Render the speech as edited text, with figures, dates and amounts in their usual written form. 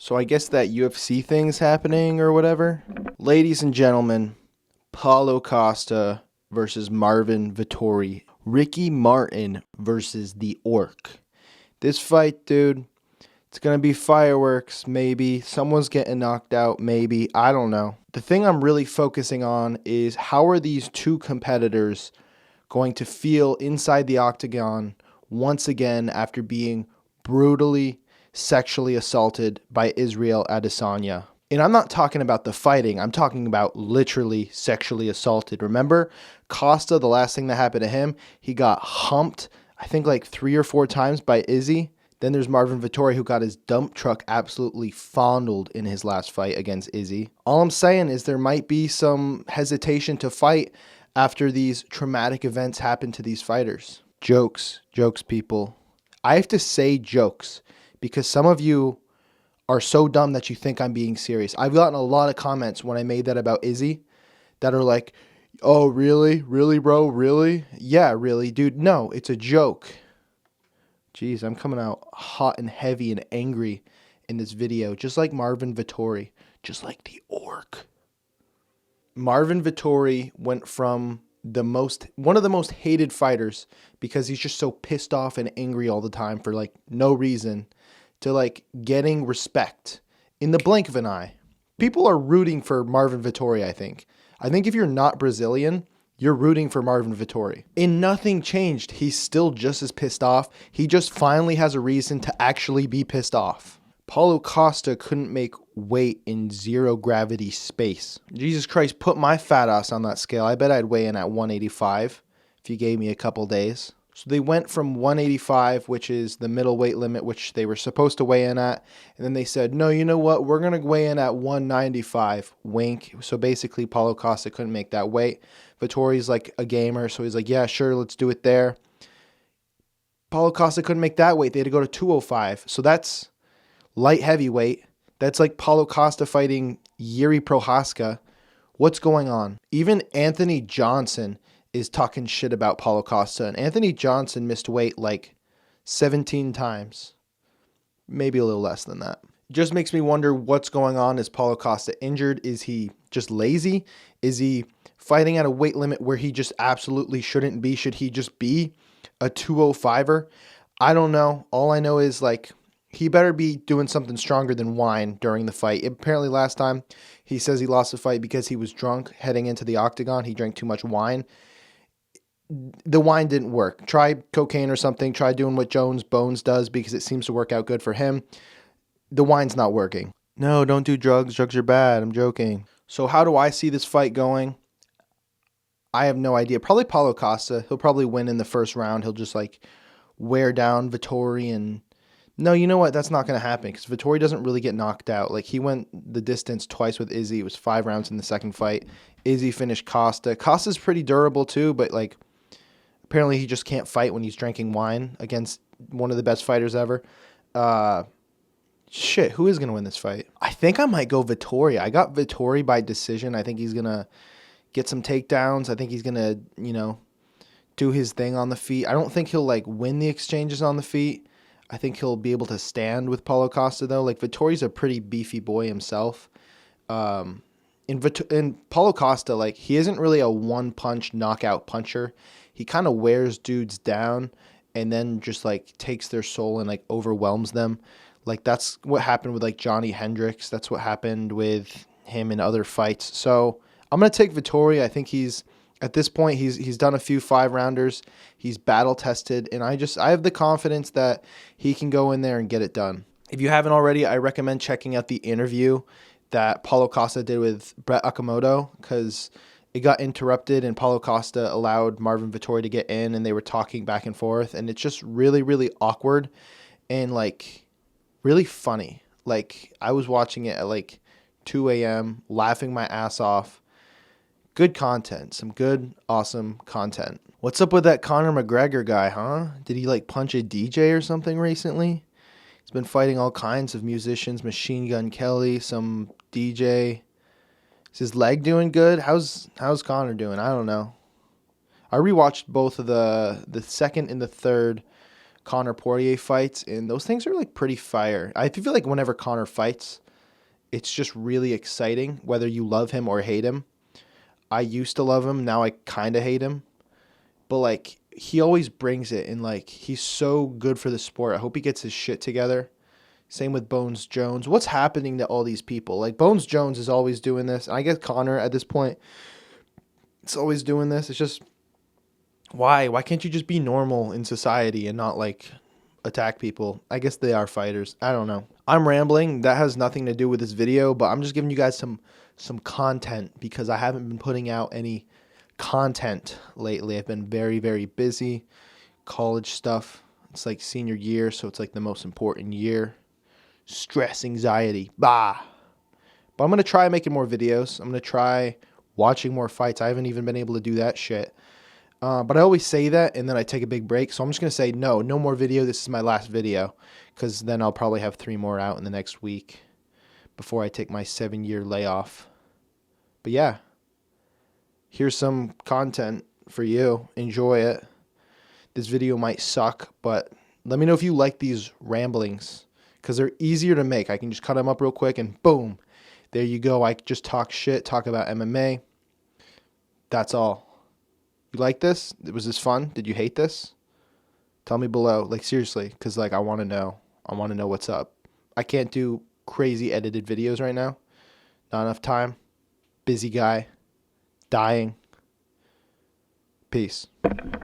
So I guess that UFC thing's happening or whatever. Ladies and gentlemen, Paulo Costa versus Marvin Vettori. Ricky Martin versus the Orc. This fight, dude, it's going to be fireworks, maybe. Someone's getting knocked out, maybe. I don't know. The thing I'm really focusing on is how are these two competitors going to feel inside the octagon once again after being brutally sexually assaulted by Israel Adesanya. And I'm not talking about the fighting. I'm talking about literally sexually assaulted. Remember Costa, the last thing that happened to him, he got humped, I think like 3 or 4 times by Izzy. Then there's Marvin Vettori, who got his dump truck absolutely fondled in his last fight against Izzy. All I'm saying is there might be some hesitation to fight after these traumatic events happen to these fighters. Jokes, people. I have to say jokes because some of you are so dumb that you think I'm being serious. I've gotten a lot of comments when I made that about Izzy that are like, oh, really? Really, bro? Really? Yeah, really, dude. No, it's a joke. Jeez, I'm coming out hot and heavy and angry in this video, just like Marvin Vettori, just like the Orc. Marvin Vettori went from one of the most hated fighters because he's just so pissed off and angry all the time for like no reason to like getting respect in the blink of an eye. People are rooting for Marvin Vettori, I think. I think if you're not Brazilian, you're rooting for Marvin Vettori. And nothing changed. He's still just as pissed off. He just finally has a reason to actually be pissed off. Paulo Costa couldn't make weight in zero gravity space. Jesus Christ, put my fat ass on that scale. I bet I'd weigh in at 185 if you gave me a couple days. So they went from 185, which is the middle weight limit, which they were supposed to weigh in at. And then they said, no, you know what? We're going to weigh in at 195. Wink. So basically, Paulo Costa couldn't make that weight. Vettori's like a gamer, so he's like, yeah, sure, let's do it there. Paulo Costa couldn't make that weight. They had to go to 205. So that's light heavyweight. That's like Paulo Costa fighting Yuri Prohaska. What's going on? Even Anthony Johnson is talking shit about Paulo Costa. And Anthony Johnson missed weight like 17 times. Maybe a little less than that. It just makes me wonder what's going on. Is Paulo Costa injured? Is he just lazy? Is he fighting at a weight limit where he just absolutely shouldn't be? Should he just be a 205er? I don't know. All I know is like he better be doing something stronger than wine during the fight. Apparently last time he says he lost the fight because he was drunk heading into the octagon. He drank too much wine. The wine didn't work. Try cocaine or something. Try doing what Jones Bones does because it seems to work out good for him. The wine's not working. No, don't do drugs. Drugs are bad. I'm joking. So how do I see this fight going? I have no idea. Probably Paulo Costa. He'll probably win in the first round. He'll just like wear down Vettori and... No, you know what? That's not going to happen because Vettori doesn't really get knocked out. Like he went the distance twice with Izzy. It was 5 rounds in the second fight. Izzy finished Costa. Costa's pretty durable too, but like apparently he just can't fight when he's drinking wine against one of the best fighters ever. Shit, who is going to win this fight? I think I might go Vettori. I got Vettori by decision. I think he's going to get some takedowns. I think he's going to, do his thing on the feet. I don't think he'll like win the exchanges on the feet. I think he'll be able to stand with Paulo Costa though. Like Vettori's a pretty beefy boy himself. In Paulo Costa, like he isn't really a one-punch knockout puncher. He kind of wears dudes down and then just like takes their soul and like overwhelms them. Like that's what happened with like Johnny Hendricks. That's what happened with him in other fights. So I'm gonna take Vettori. I think he's at this point he's done a few 5-rounders. He's battle tested, and I have the confidence that he can go in there and get it done. If you haven't already, I recommend checking out the interview that Paulo Costa did with Brett Okamoto because it got interrupted and Paulo Costa allowed Marvin Vettori to get in and they were talking back and forth, and it's just really, really awkward and like really funny. Like I was watching it at like 2 a.m. laughing my ass off. Good content. Some good, awesome content. What's up with that Conor McGregor guy, huh? Did he like punch a DJ or something recently? He's been fighting all kinds of musicians, Machine Gun Kelly, some DJ. Is his leg doing good? How's Conor doing? I don't know. I rewatched both of the second and the third Conor Poirier fights, and those things are like pretty fire. I feel like whenever Conor fights, it's just really exciting, whether you love him or hate him. I used to love him, now I kind of hate him, but like he always brings it, and like he's so good for the sport. I hope he gets his shit together. Same with Bones Jones. What's happening to all these people? Like Bones Jones is always doing this. And I guess Conor at this point, it's always doing this. It's just why? Why can't you just be normal in society and not like attack people? I guess they are fighters. I don't know. I'm rambling. That has nothing to do with this video, but I'm just giving you guys some content because I haven't been putting out any content lately. I've been very, very busy. College stuff. It's like senior year, so it's like the most important year. Stress, anxiety, bah. But I'm going to try making more videos. I'm going to try watching more fights. I haven't even been able to do that shit. But I always say that, and then I take a big break. So I'm just going to say, no more video. This is my last video, because then I'll probably have 3 more out in the next week before I take my 7-year layoff. But yeah, here's some content for you. Enjoy it. This video might suck, but let me know if you like these ramblings, because they're easier to make. I can just cut them up real quick and boom, there you go. I just talk shit, talk about MMA. That's all. You like this? Was this fun? Did you hate this? Tell me below. Like seriously, because like I want to know. I want to know what's up. I can't do crazy edited videos right now. Not enough time. Busy guy. Dying. Peace.